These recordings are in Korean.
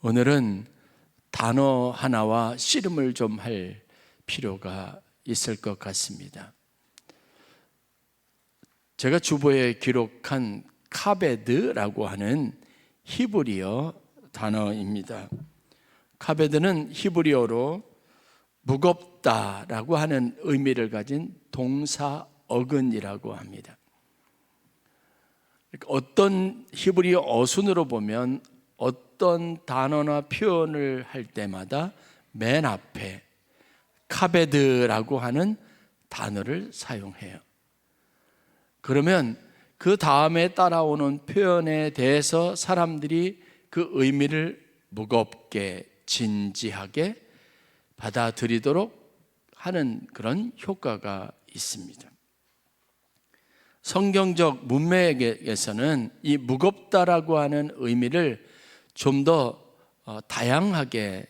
오늘은 단어 하나와 씨름을 좀 할 필요가 있을 것 같습니다. 제가 주보에 기록한 카베드라고 하는 히브리어 단어입니다. 카베드는 히브리어로 무겁다라고 하는 의미를 가진 동사 어근이라고 합니다. 어떤 히브리어 어순으로 보면 어떤 단어나 표현을 할 때마다 맨 앞에 카베드라고 하는 단어를 사용해요. 그러면 그 다음에 따라오는 표현에 대해서 사람들이 그 의미를 무겁게 진지하게 받아들이도록 하는 그런 효과가 있습니다. 성경적 문맥에서는 이 무겁다라고 하는 의미를 좀 더 다양하게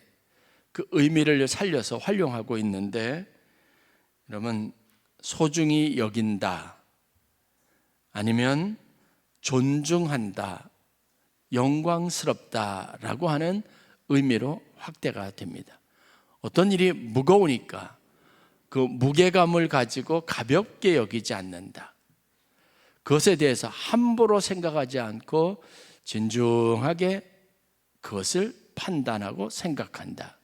그 의미를 살려서 활용하고 있는데, 여러분, 소중히 여긴다, 아니면 존중한다, 영광스럽다라고 하는 의미로 확대가 됩니다. 어떤 일이 무거우니까 그 무게감을 가지고 가볍게 여기지 않는다. 그것에 대해서 함부로 생각하지 않고 진중하게 그것을 판단하고 생각한다.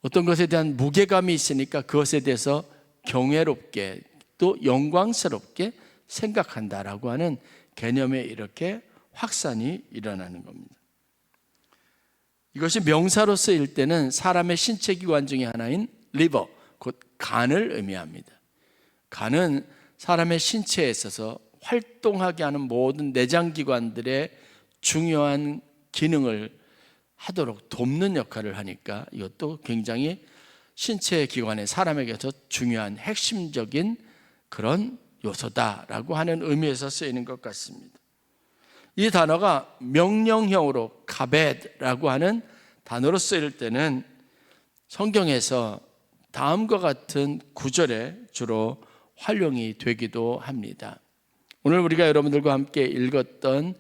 어떤 것에 대한 무게감이 있으니까 그것에 대해서 경외롭게 또 영광스럽게 생각한다라고 하는 개념에 이렇게 확산이 일어나는 겁니다. 이것이 명사로 쓰일 때는 사람의 신체 기관 중에 하나인 리버, 곧 간을 의미합니다. 간은 사람의 신체에 있어서 활동하게 하는 모든 내장기관들의 중요한 기능을 하도록 돕는 역할을 하니까 이것도 굉장히 신체 기관의 사람에게서 중요한 핵심적인 그런 요소다라고 하는 의미에서 쓰이는 것 같습니다. 이 단어가 명령형으로 카베드라고 하는 단어로 쓰일 때는 성경에서 다음과 같은 구절에 주로 활용이 되기도 합니다. 오늘 우리가 여러분들과 함께 읽었던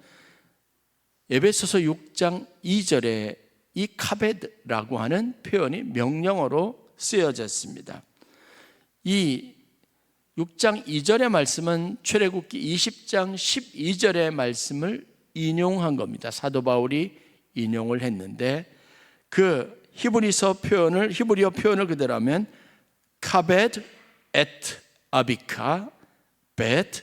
에베소서 6장 2절에 이 카베드라고 하는 표현이 명령어로 쓰여졌습니다. 이 6장 2절의 말씀은 출애굽기 20장 12절의 말씀을 인용한 겁니다. 사도 바울이 인용을 했는데 그 히브리어 표현을 그대로 하면 카베드 에트 아비카 베트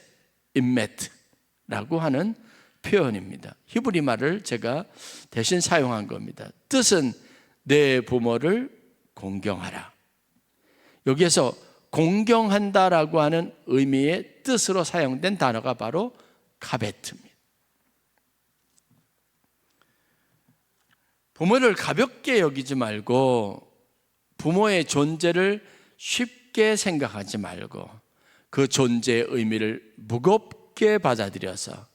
임메트라고 하는 표현입니다. 히브리 말을 제가 대신 사용한 겁니다. 뜻은 내 부모를 공경하라. 여기에서 공경한다라고 하는 의미의 뜻으로 사용된 단어가 바로 카베트입니다. 부모를 가볍게 여기지 말고 부모의 존재를 쉽게 생각하지 말고 그 존재의 의미를 무겁게 받아들여서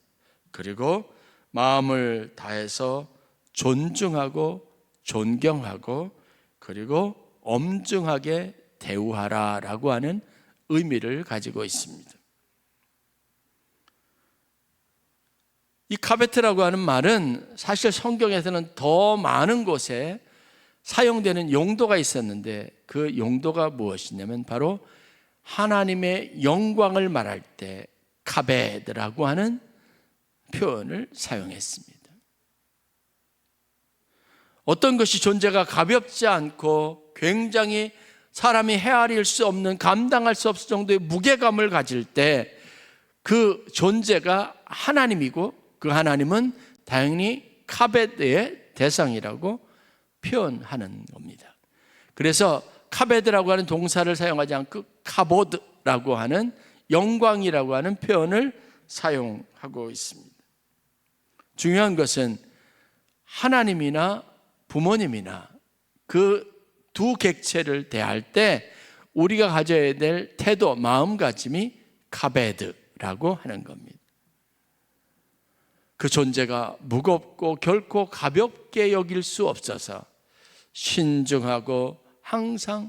그리고 마음을 다해서 존중하고 존경하고 그리고 엄중하게 대우하라라고 하는 의미를 가지고 있습니다. 이 카베트라고 하는 말은 사실 성경에서는 더 많은 곳에 사용되는 용도가 있었는데 그 용도가 무엇이냐면 바로 하나님의 영광을 말할 때 카베드라고 하는 표현을 사용했습니다. 어떤 것이 존재가 가볍지 않고 굉장히 사람이 헤아릴 수 없는, 감당할 수 없을 정도의 무게감을 가질 때 그 존재가 하나님이고 그 하나님은 당연히 카베드의 대상이라고 표현하는 겁니다. 그래서 카베드라고 하는 동사를 사용하지 않고 카보드라고 하는 영광이라고 하는 표현을 사용하고 있습니다. 중요한 것은 하나님이나 부모님이나 그 두 객체를 대할 때 우리가 가져야 될 태도, 마음가짐이 카베드라고 하는 겁니다. 그 존재가 무겁고 결코 가볍게 여길 수 없어서 신중하고 항상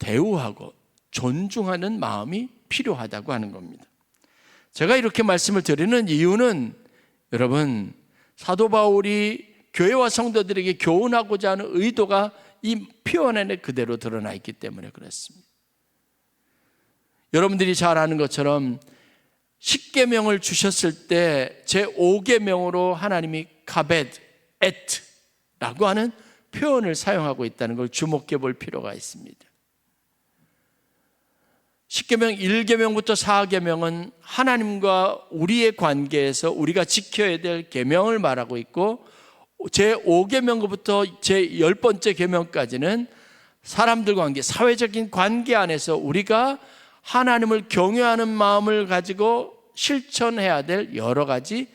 대우하고 존중하는 마음이 필요하다고 하는 겁니다. 제가 이렇게 말씀을 드리는 이유는 여러분, 사도 바울이 교회와 성도들에게 교훈하고자 하는 의도가 이 표현 안에 그대로 드러나 있기 때문에 그렇습니다. 여러분들이 잘 아는 것처럼 10계명을 주셨을 때 제5계명으로 하나님이 가벳, 에트라고 하는 표현을 사용하고 있다는 걸 주목해 볼 필요가 있습니다. 10계명 1계명부터 4계명은 하나님과 우리의 관계에서 우리가 지켜야 될 계명을 말하고 있고, 제5계명부터 제10번째 계명까지는 사람들 관계, 사회적인 관계 안에서 우리가 하나님을 경외하는 마음을 가지고 실천해야 될 여러 가지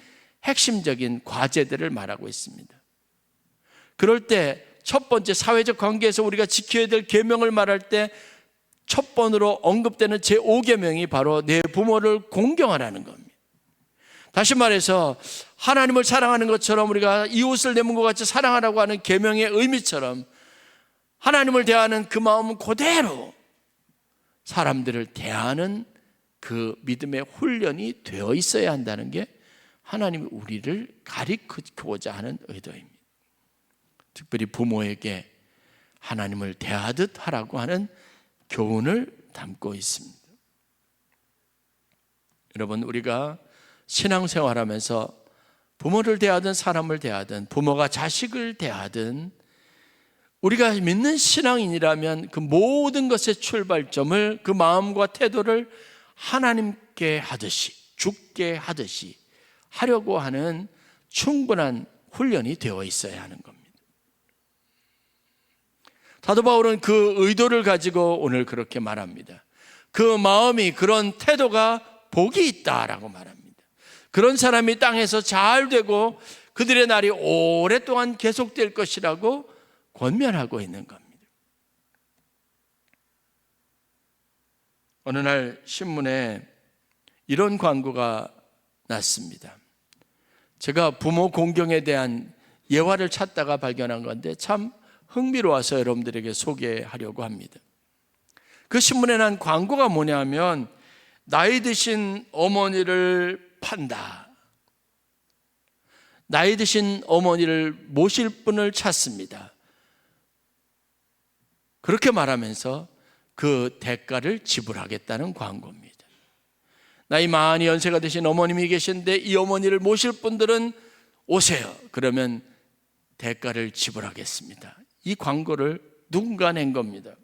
핵심적인 과제들을 말하고 있습니다. 그럴 때 첫 번째 사회적 관계에서 우리가 지켜야 될 계명을 말할 때 첫 번으로 언급되는 제5계명이 바로 내 부모를 공경하라는 겁니다. 다시 말해서 하나님을 사랑하는 것처럼 우리가 이웃을 내 몸과 같이 사랑하라고 하는 계명의 의미처럼 하나님을 대하는 그 마음은 그대로 사람들을 대하는 그 믿음의 훈련이 되어 있어야 한다는 게 하나님이 우리를 가르치고자 하는 의도입니다. 특별히 부모에게 하나님을 대하듯 하라고 하는 교훈을 담고 있습니다. 여러분, 우리가 신앙생활하면서 부모를 대하든 사람을 대하든 부모가 자식을 대하든 우리가 믿는 신앙인이라면 그 모든 것의 출발점을 그 마음과 태도를 하나님께 하듯이, 주께 하듯이 하려고 하는 충분한 훈련이 되어 있어야 하는 겁니다. 사도 바울은 그 의도를 가지고 오늘 그렇게 말합니다. 그 마음이, 그런 태도가 복이 있다라고 말합니다. 그런 사람이 땅에서 잘 되고 그들의 날이 오랫동안 계속될 것이라고 권면하고 있는 겁니다. 어느 날 신문에 이런 광고가 났습니다. 제가 부모 공경에 대한 예화를 찾다가 발견한 건데 참 흥미로워서 여러분들에게 소개하려고 합니다. 그 신문에 난 광고가 뭐냐면 나이 드신 어머니를 판다. 나이 드신 어머니를 모실 분을 찾습니다. 그렇게 말하면서 그 대가를 지불하겠다는 광고입니다. 나이 많이 연세가 되신 어머님이 계신데 이 어머니를 모실 분들은 오세요. 그러면 대가를 지불하겠습니다. 이 광고를 누군가 낸 겁니다.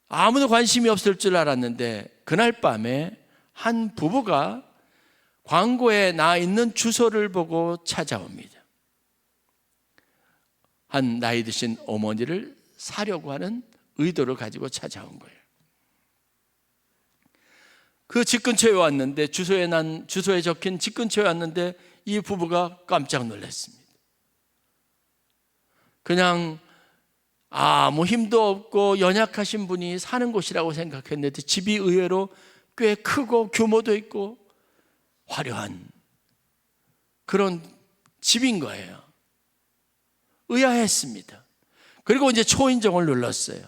아무도 관심이 없을 줄 알았는데 그날 밤에 한 부부가 광고에 나 있는 주소를 보고 찾아옵니다. 한 나이 드신 어머니를 사려고 하는 의도를 가지고 찾아온 거예요. 그 집 근처에 왔는데 주소에 적힌 집 근처에 왔는데 이 부부가 깜짝 놀랐습니다. 그냥 아무 힘도 없고 연약하신 분이 사는 곳이라고 생각했는데 집이 의외로 꽤 크고 규모도 있고 화려한 그런 집인 거예요. 의아했습니다. 그리고 이제 초인종을 눌렀어요.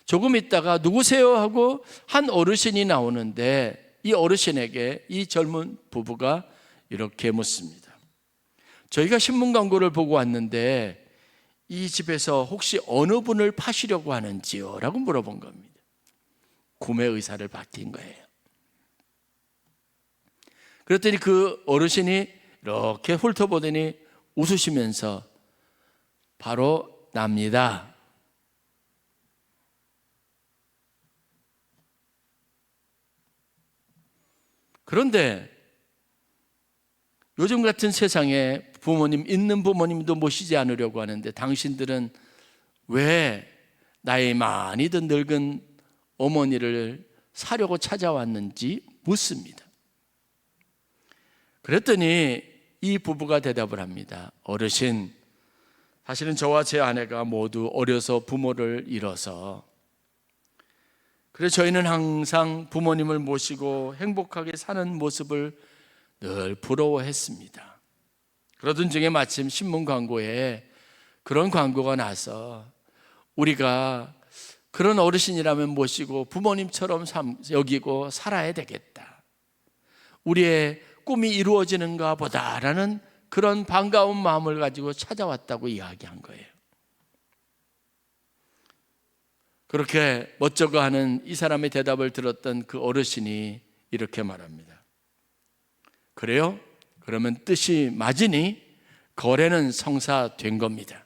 조금 있다가 누구세요 하고 한 어르신이 나오는데 이 어르신에게 이 젊은 부부가 이렇게 묻습니다. 저희가 신문 광고를 보고 왔는데 이 집에서 혹시 어느 분을 파시려고 하는지요? 라고 물어본 겁니다. 구매 의사를 밝힌 거예요. 그랬더니 그 어르신이 이렇게 훑어보더니 웃으시면서 바로 납니다. 그런데 요즘 같은 세상에 있는 부모님도 모시지 않으려고 하는데 당신들은 왜 나이 많이 든 늙은 어머니를 사려고 찾아왔는지 묻습니다. 그랬더니 이 부부가 대답을 합니다. 어르신, 사실은 저와 제 아내가 모두 어려서 부모를 잃어서 그래서 저희는 항상 부모님을 모시고 행복하게 사는 모습을 늘 부러워했습니다. 그러던 중에 마침 신문 광고에 그런 광고가 나서 우리가 그런 어르신이라면 모시고 부모님처럼 여기고 살아야 되겠다. 우리의 꿈이 이루어지는가 보다라는 그런 반가운 마음을 가지고 찾아왔다고 이야기한 거예요. 그렇게 멋쩍어 하는 이 사람의 대답을 들었던 그 어르신이 이렇게 말합니다. 그래요? 그러면 뜻이 맞으니 거래는 성사된 겁니다.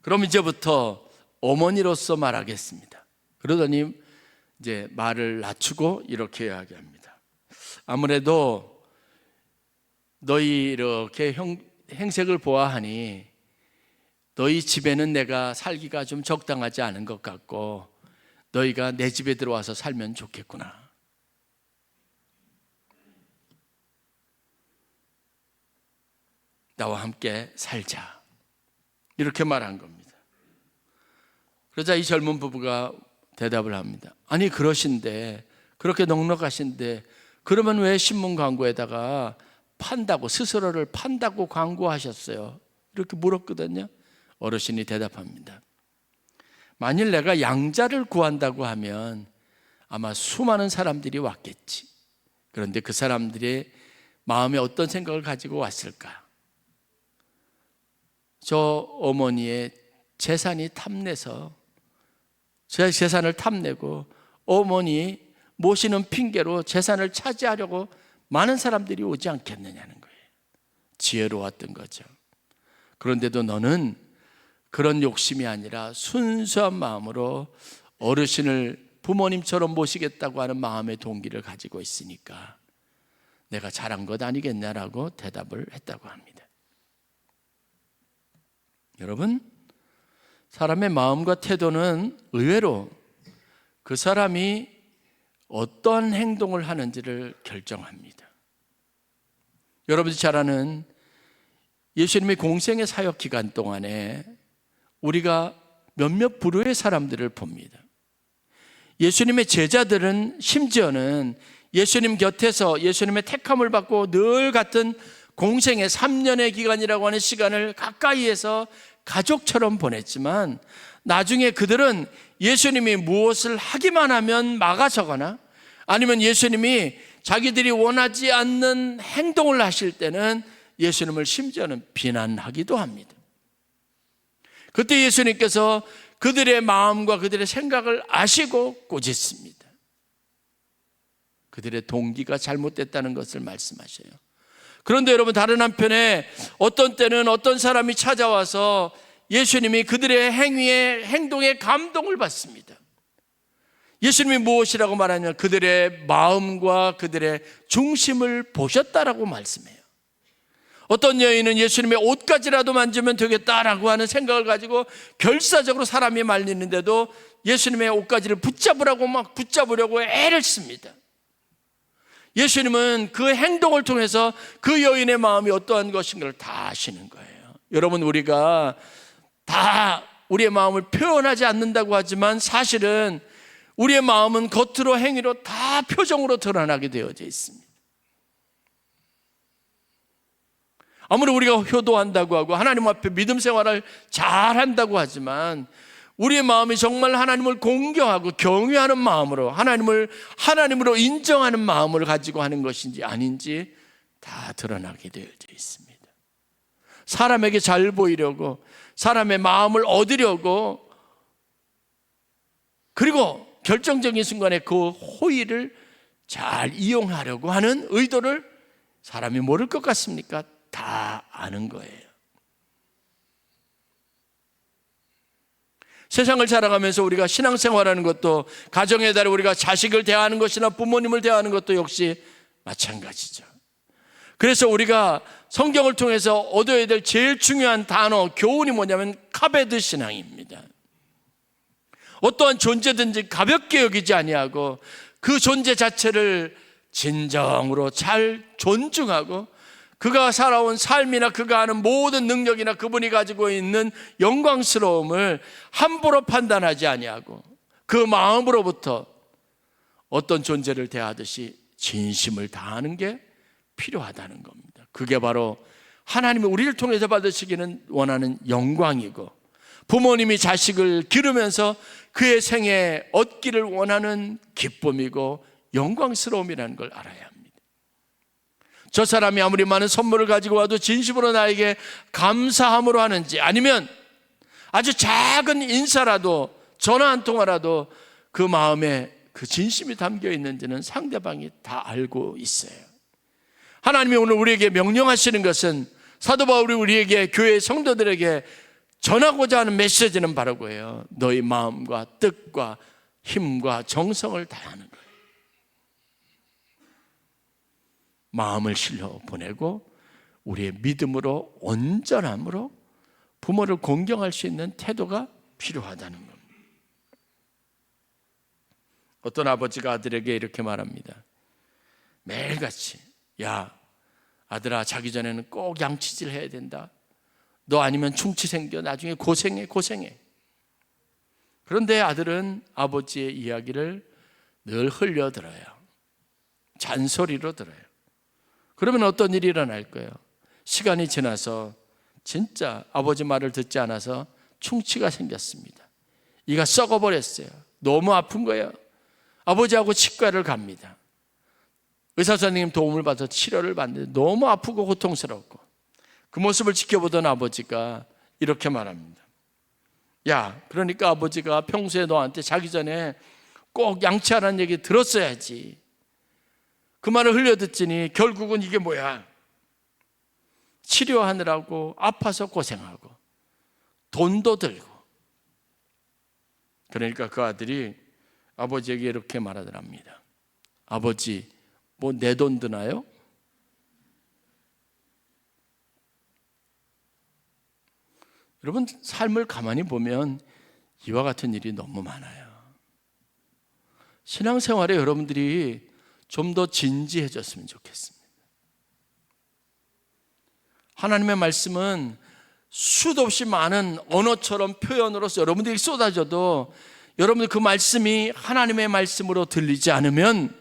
그럼 이제부터 어머니로서 말하겠습니다. 그러더니 이제 말을 낮추고 이렇게 이야기합니다. 아무래도 너희 이렇게 행색을 보아하니 너희 집에는 내가 살기가 좀 적당하지 않은 것 같고 너희가 내 집에 들어와서 살면 좋겠구나. 나와 함께 살자. 이렇게 말한 겁니다. 그러자 이 젊은 부부가 대답을 합니다. 아니 그러신데, 그렇게 넉넉하신데 그러면 왜 신문 광고에다가 판다고, 스스로를 판다고 광고하셨어요? 이렇게 물었거든요. 어르신이 대답합니다. 만일 내가 양자를 구한다고 하면 아마 수많은 사람들이 왔겠지. 그런데 그 사람들의 마음에 어떤 생각을 가지고 왔을까? 저 어머니의 재산이 탐내서, 제 재산을 탐내고 어머니 모시는 핑계로 재산을 차지하려고 많은 사람들이 오지 않겠느냐는 거예요. 지혜로웠던 거죠. 그런데도 너는 그런 욕심이 아니라 순수한 마음으로 어르신을 부모님처럼 모시겠다고 하는 마음의 동기를 가지고 있으니까 내가 잘한 것 아니겠냐라고 대답을 했다고 합니다. 여러분, 사람의 마음과 태도는 의외로 그 사람이 어떠한 행동을 하는지를 결정합니다. 여러분이 잘 아는 예수님의 공생의 사역 기간 동안에 우리가 몇몇 부류의 사람들을 봅니다. 예수님의 제자들은 심지어는 예수님 곁에서 예수님의 택함을 받고 늘 같은 공생의 3년의 기간이라고 하는 시간을 가까이에서 가족처럼 보냈지만 나중에 그들은 예수님이 무엇을 하기만 하면 막아서거나 아니면 예수님이 자기들이 원하지 않는 행동을 하실 때는 예수님을 심지어는 비난하기도 합니다. 그때 예수님께서 그들의 마음과 그들의 생각을 아시고 꾸짖습니다. 그들의 동기가 잘못됐다는 것을 말씀하셔요. 그런데 여러분, 다른 한편에 어떤 때는 어떤 사람이 찾아와서 예수님이 그들의 행동에 감동을 받습니다. 예수님이 무엇이라고 말하냐면 그들의 마음과 그들의 중심을 보셨다라고 말씀해요. 어떤 여인은 예수님의 옷까지라도 만지면 되겠다라고 하는 생각을 가지고 결사적으로 사람이 말리는데도 예수님의 옷가지를 붙잡으려고 애를 씁니다. 예수님은 그 행동을 통해서 그 여인의 마음이 어떠한 것인가를 다 아시는 거예요. 여러분, 우리가 다 우리의 마음을 표현하지 않는다고 하지만 사실은 우리의 마음은 겉으로 행위로 다 표정으로 드러나게 되어져 있습니다. 아무리 우리가 효도한다고 하고 하나님 앞에 믿음 생활을 잘한다고 하지만 우리의 마음이 정말 하나님을 공경하고 경외하는 마음으로 하나님을 하나님으로 인정하는 마음을 가지고 하는 것인지 아닌지 다 드러나게 되어져 있습니다. 사람에게 잘 보이려고, 사람의 마음을 얻으려고, 그리고 결정적인 순간에 그 호의를 잘 이용하려고 하는 의도를 사람이 모를 것 같습니까? 다 아는 거예요. 세상을 살아가면서 우리가 신앙생활하는 것도, 가정에 따라 우리가 자식을 대하는 것이나 부모님을 대하는 것도 역시 마찬가지죠. 그래서 우리가 성경을 통해서 얻어야 될 제일 중요한 단어, 교훈이 뭐냐면 카베드 신앙입니다. 어떠한 존재든지 가볍게 여기지 아니하고 그 존재 자체를 진정으로 잘 존중하고 그가 살아온 삶이나 그가 하는 모든 능력이나 그분이 가지고 있는 영광스러움을 함부로 판단하지 아니하고 그 마음으로부터 어떤 존재를 대하듯이 진심을 다하는 게 필요하다는 겁니다. 그게 바로 하나님이 우리를 통해서 받으시기는 원하는 영광이고 부모님이 자식을 기르면서 그의 생에 얻기를 원하는 기쁨이고 영광스러움이라는 걸 알아야 합니다. 저 사람이 아무리 많은 선물을 가지고 와도 진심으로 나에게 감사함으로 하는지, 아니면 아주 작은 인사라도, 전화 한 통화라도 그 마음에 그 진심이 담겨 있는지는 상대방이 다 알고 있어요. 하나님이 오늘 우리에게 명령하시는 것은, 사도 바울이 우리에게, 교회 성도들에게 전하고자 하는 메시지는 바로 그거예요. 너희 마음과 뜻과 힘과 정성을 다하는 거예요. 마음을 실려 보내고 우리의 믿음으로, 온전함으로 부모를 공경할 수 있는 태도가 필요하다는 겁니다. 어떤 아버지가 아들에게 이렇게 말합니다. 매일같이, 야 아들아, 자기 전에는 꼭 양치질 해야 된다. 너 아니면 충치 생겨. 나중에 고생해. 그런데 아들은 아버지의 이야기를 늘 흘려들어요. 잔소리로 들어요. 그러면 어떤 일이 일어날 거예요? 시간이 지나서 진짜 아버지 말을 듣지 않아서 충치가 생겼습니다. 이가 썩어버렸어요. 너무 아픈 거예요. 아버지하고 치과를 갑니다. 의사 선생님 도움을 받아서 치료를 받는데 너무 아프고 고통스럽고, 그 모습을 지켜보던 아버지가 이렇게 말합니다. 야, 그러니까 아버지가 평소에 너한테 자기 전에 꼭 양치하라는 얘기 들었어야지. 그 말을 흘려듣지니 결국은 이게 뭐야? 치료하느라고 아파서 고생하고 돈도 들고. 그러니까 그 아들이 아버지에게 이렇게 말하더랍니다. 아버지, 뭐 내 돈 드나요? 여러분, 삶을 가만히 보면 이와 같은 일이 너무 많아요. 신앙생활에 여러분들이 좀 더 진지해졌으면 좋겠습니다. 하나님의 말씀은 수도 없이 많은 언어처럼 표현으로서 여러분들이 쏟아져도, 여러분들 그 말씀이 하나님의 말씀으로 들리지 않으면,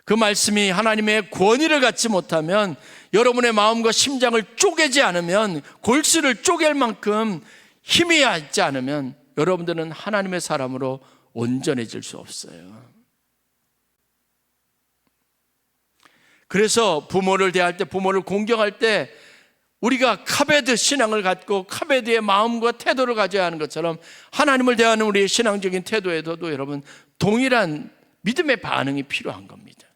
그 말씀이 하나님의 권위를 갖지 못하면, 여러분의 마음과 심장을 쪼개지 않으면, 골수를 쪼갤 만큼 힘이 있지 않으면 여러분들은 하나님의 사람으로 온전해질 수 없어요. 그래서 부모를 대할 때, 부모를 공경할 때 우리가 카베드 신앙을 갖고 카베드의 마음과 태도를 가져야 하는 것처럼, 하나님을 대하는 우리의 신앙적인 태도에도 여러분 동일한 믿음의 반응이 필요한 겁니다.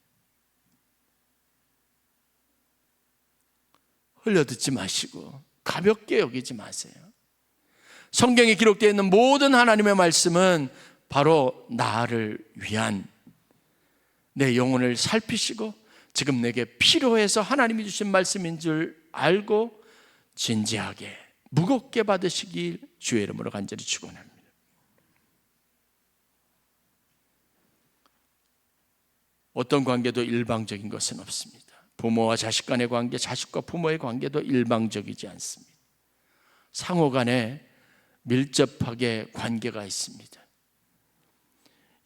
흘려듣지 마시고 가볍게 여기지 마세요. 성경에 기록되어 있는 모든 하나님의 말씀은 바로 나를 위한, 내 영혼을 살피시고 지금 내게 필요해서 하나님이 주신 말씀인 줄 알고 진지하게 무겁게 받으시길 주의 이름으로 간절히 축원합니다. 어떤 관계도 일방적인 것은 없습니다. 부모와 자식 간의 관계, 자식과 부모의 관계도 일방적이지 않습니다. 상호 간에 밀접하게 관계가 있습니다.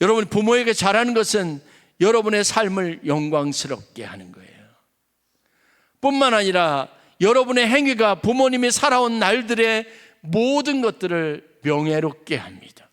여러분, 부모에게 잘하는 것은 여러분의 삶을 영광스럽게 하는 거예요. 뿐만 아니라 여러분의 행위가 부모님이 살아온 날들의 모든 것들을 명예롭게 합니다.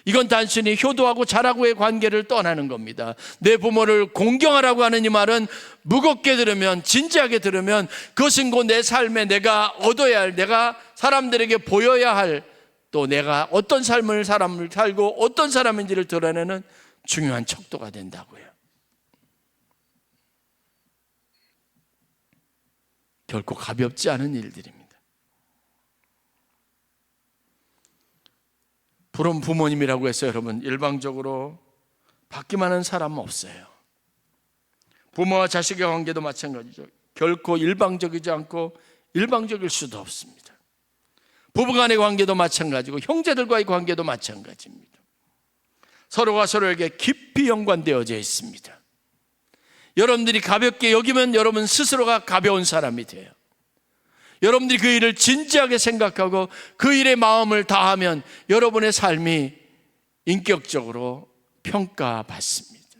이건 단순히 효도하고 잘하고의 관계를 떠나는 겁니다. 내 부모를 공경하라고 하는 이 말은 무겁게 들으면, 진지하게 들으면 그것은 곧 내 삶에 내가 얻어야 할, 내가 사람들에게 보여야 할, 또 내가 어떤 삶을 사람을 살고 어떤 사람인지를 드러내는 중요한 척도가 된다고요. 결코 가볍지 않은 일들입니다. 부러운 부모님이라고 해서 여러분 일방적으로 받기만 하는 사람은 없어요. 부모와 자식의 관계도 마찬가지죠. 결코 일방적이지 않고 일방적일 수도 없습니다. 부부간의 관계도 마찬가지고 형제들과의 관계도 마찬가지입니다. 서로가 서로에게 깊이 연관되어져 있습니다. 여러분들이 가볍게 여기면 여러분 스스로가 가벼운 사람이 돼요. 여러분들이 그 일을 진지하게 생각하고 그 일에 마음을 다하면 여러분의 삶이 인격적으로 평가받습니다.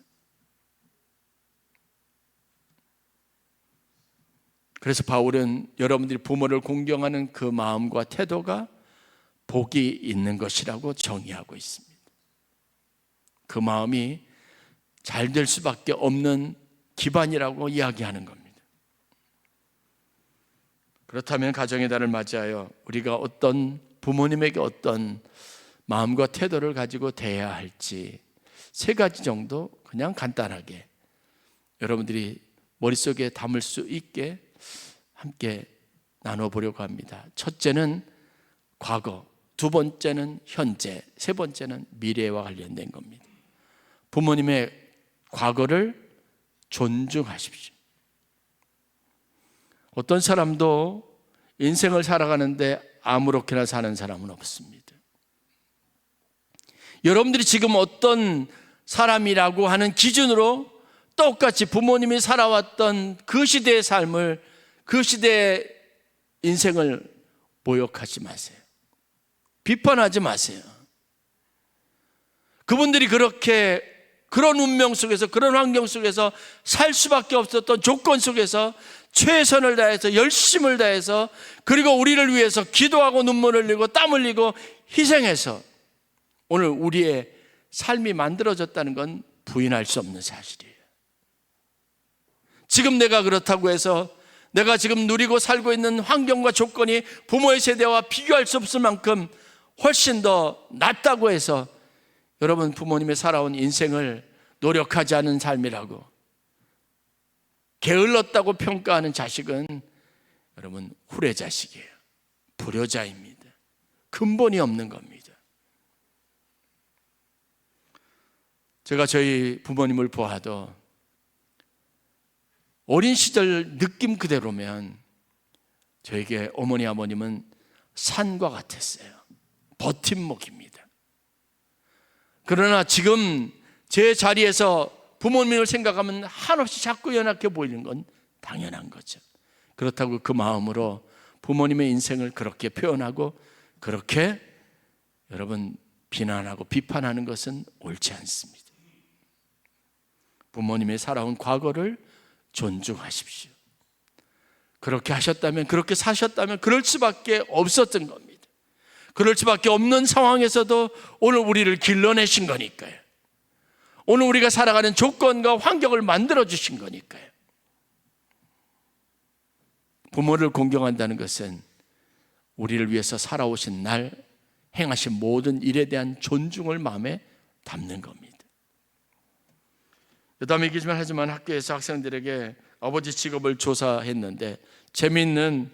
그래서 바울은 여러분들이 부모를 공경하는 그 마음과 태도가 복이 있는 것이라고 정의하고 있습니다. 그 마음이 잘 될 수밖에 없는 기반이라고 이야기하는 겁니다. 그렇다면 가정의 달을 맞이하여 우리가 어떤 부모님에게 어떤 마음과 태도를 가지고 대해야 할지 3가지 정도 그냥 간단하게 여러분들이 머릿속에 담을 수 있게 함께 나눠보려고 합니다. 첫째는 과거, 2번째는 현재, 3번째는 미래와 관련된 겁니다. 부모님의 과거를 존중하십시오. 어떤 사람도 인생을 살아가는데 아무렇게나 사는 사람은 없습니다. 여러분들이 지금 어떤 사람이라고 하는 기준으로 똑같이 부모님이 살아왔던 그 시대의 삶을, 그 시대의 인생을 모욕하지 마세요. 비판하지 마세요. 그분들이 그렇게 그런 운명 속에서, 그런 환경 속에서 살 수밖에 없었던 조건 속에서 최선을 다해서, 열심을 다해서, 그리고 우리를 위해서 기도하고 눈물을 흘리고 땀 흘리고 희생해서 오늘 우리의 삶이 만들어졌다는 건 부인할 수 없는 사실이에요. 지금 내가 그렇다고 해서 내가 지금 누리고 살고 있는 환경과 조건이 부모의 세대와 비교할 수 없을 만큼 훨씬 더 낫다고 해서 여러분 부모님의 살아온 인생을 노력하지 않은 삶이라고 게을렀다고 평가하는 자식은 여러분 후레자식이에요. 불효자입니다. 근본이 없는 겁니다. 제가 저희 부모님을 보아도 어린 시절 느낌 그대로면 저에게 어머니 아버님은 산과 같았어요. 버팀목입니다. 그러나 지금 제 자리에서 부모님을 생각하면 한없이 자꾸 연약해 보이는 건 당연한 거죠. 그렇다고 그 마음으로 부모님의 인생을 그렇게 표현하고 그렇게 여러분 비난하고 비판하는 것은 옳지 않습니다. 부모님의 살아온 과거를 존중하십시오. 그렇게 하셨다면, 그렇게 사셨다면 그럴 수밖에 없었던 겁니다. 그럴 수밖에 없는 상황에서도 오늘 우리를 길러내신 거니까요. 오늘 우리가 살아가는 조건과 환경을 만들어 주신 거니까요. 부모를 공경한다는 것은 우리를 위해서 살아오신 날 행하신 모든 일에 대한 존중을 마음에 담는 겁니다. 여담이기지만 하지만 학교에서 학생들에게 아버지 직업을 조사했는데 재미있는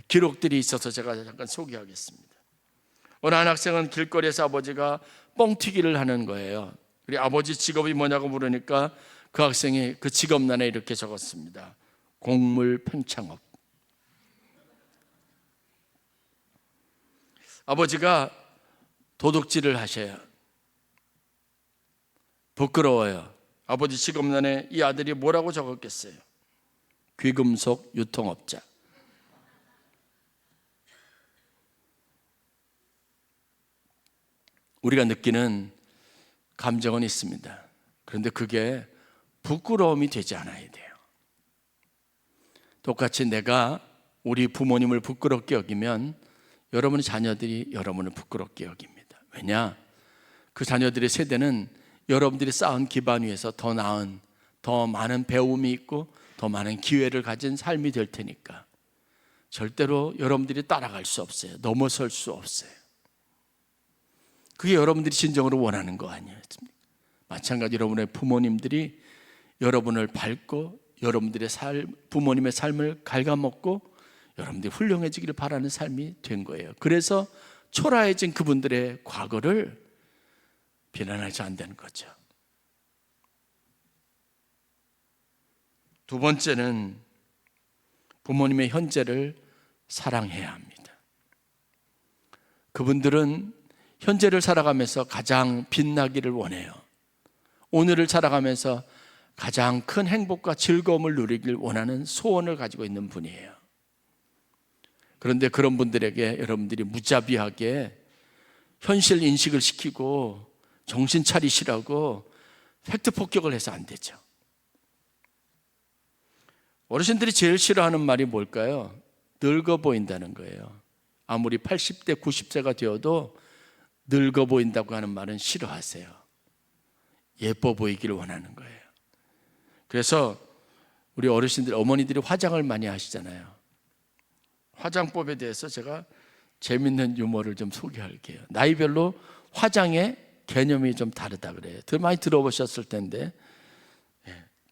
기록들이 있어서 제가 잠깐 소개하겠습니다. 어느 한 학생은 길거리에서 아버지가 뻥튀기를 하는 거예요. 우리 아버지 직업이 뭐냐고 물으니까 그 학생이 그 직업란에 이렇게 적었습니다. 곡물 팽창업. 아버지가 도둑질을 하셔요. 부끄러워요. 아버지 직업란에 이 아들이 뭐라고 적었겠어요? 귀금속 유통업자. 우리가 느끼는 감정은 있습니다. 그런데 그게 부끄러움이 되지 않아야 돼요. 똑같이 내가 우리 부모님을 부끄럽게 여기면 여러분의 자녀들이 여러분을 부끄럽게 여깁니다. 왜냐? 그 자녀들의 세대는 여러분들이 쌓은 기반 위에서 더 나은, 더 많은 배움이 있고 더 많은 기회를 가진 삶이 될 테니까 절대로 여러분들이 따라갈 수 없어요. 넘어설 수 없어요. 그게 여러분들이 진정으로 원하는 거 아니었습니까? 마찬가지 여러분의 부모님들이 여러분을 밟고 여러분들의 부모님의 삶을 갉아먹고 여러분들이 훌륭해지기를 바라는 삶이 된 거예요. 그래서 초라해진 그분들의 과거를 비난하지 않는 거죠. 2번째는 부모님의 현재를 사랑해야 합니다. 그분들은 현재를 살아가면서 가장 빛나기를 원해요. 오늘을 살아가면서 가장 큰 행복과 즐거움을 누리길 원하는 소원을 가지고 있는 분이에요. 그런데 그런 분들에게 여러분들이 무자비하게 현실 인식을 시키고 정신 차리시라고 팩트 폭격을 해서 안 되죠. 어르신들이 제일 싫어하는 말이 뭘까요? 늙어 보인다는 거예요. 아무리 80대, 90세가 되어도 늙어 보인다고 하는 말은 싫어하세요. 예뻐 보이기를 원하는 거예요. 그래서 우리 어르신들, 어머니들이 화장을 많이 하시잖아요. 화장법에 대해서 제가 재밌는 유머를 좀 소개할게요. 나이별로 화장의 개념이 좀 다르다 그래요. 더 많이 들어보셨을 텐데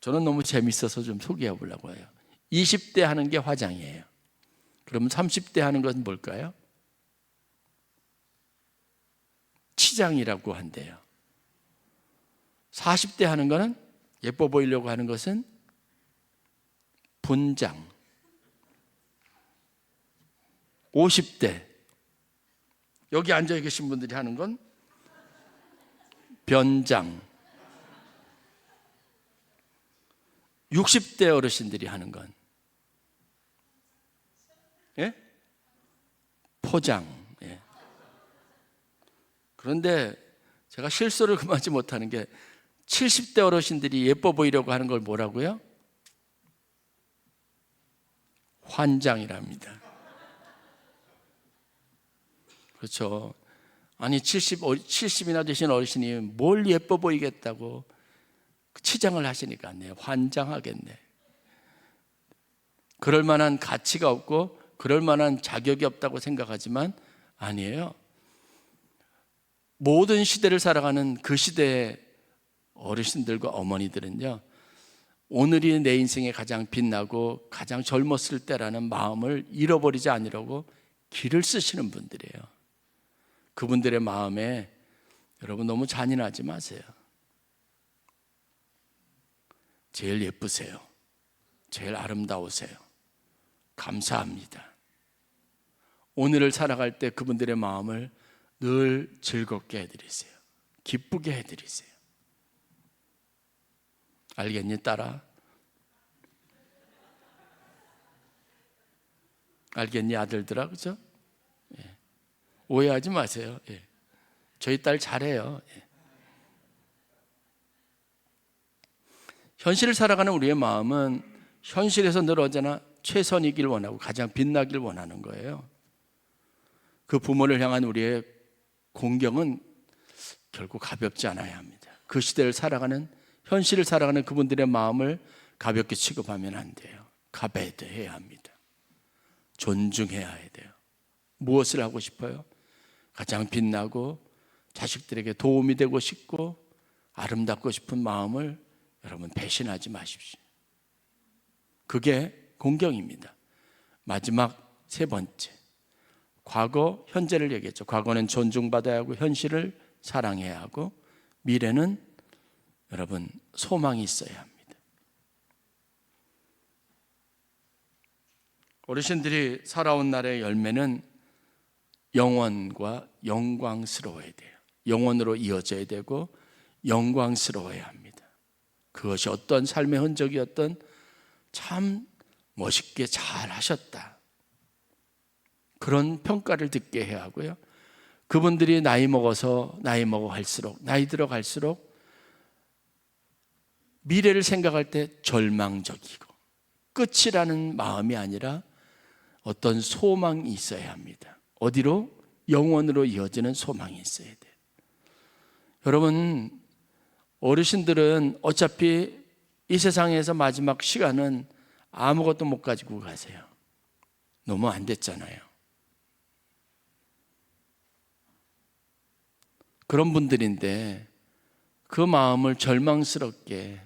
저는 너무 재밌어서 좀 소개해 보려고 해요. 20대 하는 게 화장이에요. 그러면 30대 하는 건 뭘까요? 치장이라고 한대요. 40대 하는 거는 예뻐 보이려고 하는 것은 분장. 50대 여기 앉아 계신 분들이 하는 건 변장. 60대 어르신들이 하는 건 포장. 그런데 제가 실수를 금하지 못하는 게 70대 어르신들이 예뻐 보이려고 하는 걸 뭐라고요? 환장이랍니다. 그렇죠. 아니 70이나 되신 어르신이 뭘 예뻐 보이겠다고 치장을 하시니까 환장하겠네. 그럴 만한 가치가 없고 그럴 만한 자격이 없다고 생각하지만 아니에요. 모든 시대를 살아가는 그 시대의 어르신들과 어머니들은요, 오늘이 내 인생에 가장 빛나고 가장 젊었을 때라는 마음을 잃어버리지 않으려고 길을 쓰시는 분들이에요. 그분들의 마음에 여러분 너무 잔인하지 마세요. 제일 예쁘세요. 제일 아름다우세요. 감사합니다. 오늘을 살아갈 때 그분들의 마음을 늘 즐겁게 해드리세요. 기쁘게 해드리세요. 알겠니, 딸아? 알겠니, 아들들아? 그죠? 오해하지 마세요. 저희 딸 잘해요. 현실을 살아가는 우리의 마음은 현실에서 늘 언제나 최선이길 원하고 가장 빛나길 원하는 거예요. 그 부모를 향한 우리의 공경은 결국 가볍지 않아야 합니다. 그 시대를 살아가는, 현실을 살아가는 그분들의 마음을 가볍게 취급하면 안 돼요. 가베드해야 합니다. 존중해야 돼요. 무엇을 하고 싶어요? 가장 빛나고 자식들에게 도움이 되고 싶고 아름답고 싶은 마음을 여러분 배신하지 마십시오. 그게 공경입니다. 마지막 세 번째, 과거, 현재를 얘기했죠. 과거는 존중받아야 하고 현실을 사랑해야 하고 미래는 여러분 소망이 있어야 합니다. 어르신들이 살아온 날의 열매는 영원과 영광스러워야 돼요. 영원으로 이어져야 되고 영광스러워야 합니다. 그것이 어떤 삶의 흔적이었던 참 멋있게 잘 하셨다, 그런 평가를 듣게 해야 하고요. 그분들이 나이 먹어 갈수록, 나이 들어 갈수록 미래를 생각할 때 절망적이고 끝이라는 마음이 아니라 어떤 소망이 있어야 합니다. 어디로? 영원으로 이어지는 소망이 있어야 돼요. 여러분, 어르신들은 어차피 이 세상에서 마지막 시간은 아무것도 못 가지고 가세요. 너무 안 됐잖아요. 그런 분들인데 그 마음을 절망스럽게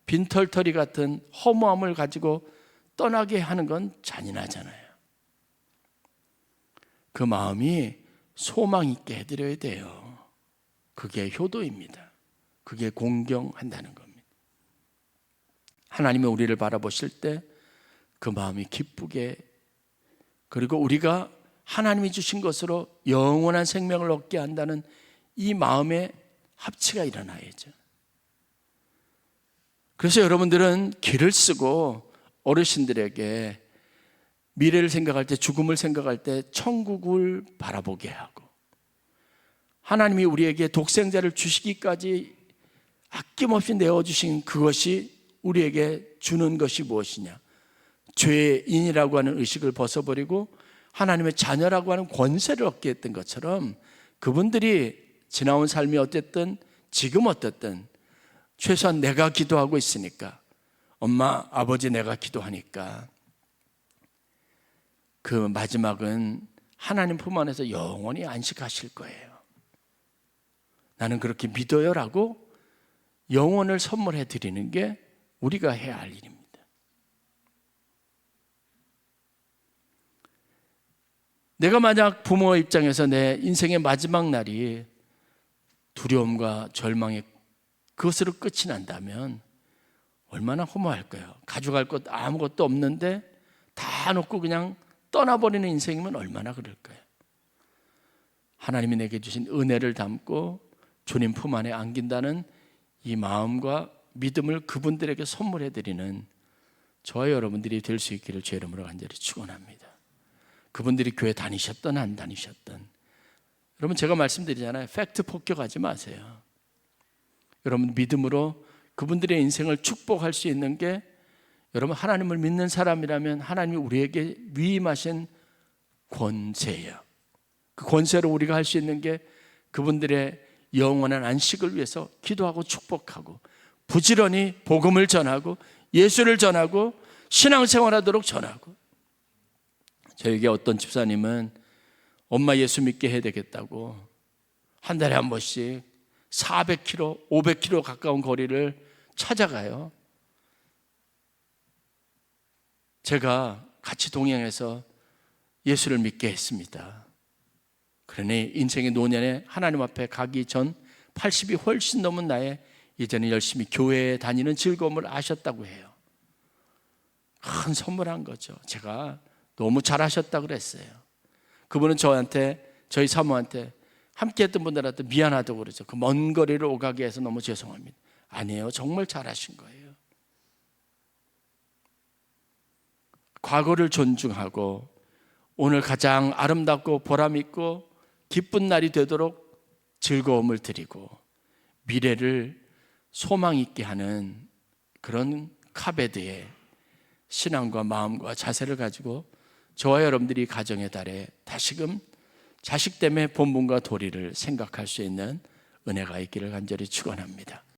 빈털터리 같은 허무함을 가지고 떠나게 하는 건 잔인하잖아요. 그 마음이 소망 있게 해드려야 돼요. 그게 효도입니다. 그게 공경한다는 겁니다. 하나님이 우리를 바라보실 때 그 마음이 기쁘게, 그리고 우리가 하나님이 주신 것으로 영원한 생명을 얻게 한다는 이 마음의 합치가 일어나야죠. 그래서 여러분들은 길을 쓰고 어르신들에게 미래를 생각할 때, 죽음을 생각할 때 천국을 바라보게 하고, 하나님이 우리에게 독생자를 주시기까지 아낌없이 내어주신 그것이 우리에게 주는 것이 무엇이냐? 죄인이라고 하는 의식을 벗어버리고 하나님의 자녀라고 하는 권세를 얻게 했던 것처럼, 그분들이 지나온 삶이 어땠든 지금 어떻든 최소한 내가 기도하고 있으니까, 엄마 아버지 내가 기도하니까 그 마지막은 하나님 품 안에서 영원히 안식하실 거예요. 나는 그렇게 믿어요라고 영혼을 선물해 드리는 게 우리가 해야 할 일입니다. 내가 만약 부모의 입장에서 내 인생의 마지막 날이 두려움과 절망의 그것으로 끝이 난다면 얼마나 허무할까요? 가져갈 것 아무것도 없는데 다 놓고 그냥 떠나버리는 인생이면 얼마나 그럴까요? 하나님이 내게 주신 은혜를 담고 주님 품 안에 안긴다는 이 마음과 믿음을 그분들에게 선물해 드리는 저와 여러분들이 될 수 있기를 주의 이름으로 간절히 축원합니다. 그분들이 교회 다니셨든 안 다니셨든, 여러분 제가 말씀드리잖아요. 팩트 폭격하지 마세요. 여러분 믿음으로 그분들의 인생을 축복할 수 있는 게, 여러분 하나님을 믿는 사람이라면 하나님이 우리에게 위임하신 권세예요. 그 권세로 우리가 할 수 있는 게 그분들의 영원한 안식을 위해서 기도하고 축복하고 부지런히 복음을 전하고 예수를 전하고 신앙생활하도록 전하고. 저에게 어떤 집사님은 엄마 예수 믿게 해야 되겠다고 한 달에 한 번씩 400km, 500km 가까운 거리를 찾아가요. 제가 같이 동행해서 예수를 믿게 했습니다. 그러니 인생의 노년에 하나님 앞에 가기 전 80이 훨씬 넘은 나에 이제는 열심히 교회에 다니는 즐거움을 아셨다고 해요. 큰 선물한 거죠. 제가 너무 잘하셨다고 그랬어요. 그분은 저한테, 저희 사모한테, 함께했던 분들한테 미안하다고 그러죠. 그 먼 거리를 오가게 해서 너무 죄송합니다. 아니에요, 정말 잘하신 거예요. 과거를 존중하고 오늘 가장 아름답고 보람있고 기쁜 날이 되도록 즐거움을 드리고 미래를 소망 있게 하는 그런 카베드의 신앙과 마음과 자세를 가지고 저와 여러분들이 가정의 달에 다시금 자식 때문에 본분과 도리를 생각할 수 있는 은혜가 있기를 간절히 축원합니다.